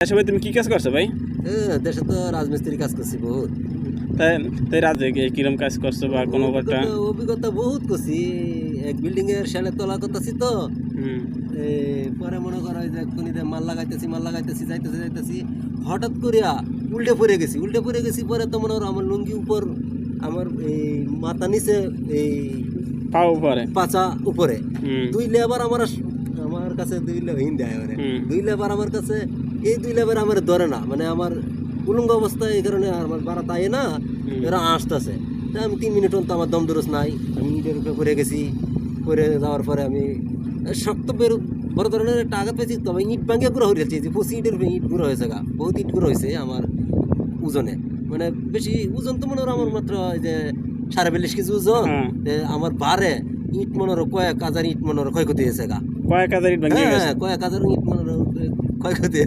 দেশে ভাই তুমি কি কাজ করছো ভাই? দেশে তো রাজমিস্ত্রি কাজ করছি বহুত। তাই তাই রাজে কিরম কাজ করছো বা কোনো একটা অভিজ্ঞতা বহুত করছি। এক বিল্ডিং এর শেলের তলা করতেছি তো পরে মনে করো যে কোনিতে মাল লাগাইতেছি যাইতেছি হঠাৎ করিয়া উল্টে পড়ে গেছি পরে তো মনে করো আমার লুঙ্গি উপর আমার এই মাথা নিচে এই পাও উপরে পাছা উপরে দুই লেবার আমার কাছে দুই লেবার আমার কাছে এই দুই লেবার আমার ধরে না, মানে আমার উলঙ্গ অবস্থা এই কারণে আমার বাড়া তাই না এরা আসতেছে। তাই আমি 3 মিনিট তো আমার দম দরস নাই, আমি ইটের উপরে পড়ে গেছি। পরে যাওয়ার পরে আমি শক্ত বড় ধরনের একটা আঘাত পেয়েছি, তবে ইট ভাঙিয়ে গুঁড়ো হয়ে গেছে। 25 ইটের উপরে ইট গুঁড়ো হয়েছে গা, বহুত ইট গুঁড়ো হয়েছে আমার ওজনে। মানে বেশি ওজন তো মনে হয় আমার মাত্র এই যে 42.5 কেজি ওজন। আমার বারে ইট মনে হয় কয়েক হাজার ইট মনে হয় ক্ষয়ক্ষতি হয়েছে গা, কয়েক হাজার ইট ভাঙিয়ে গেছে। কয়েক হাজার ইট মনে হয় ক্ষয়ক্ষতি।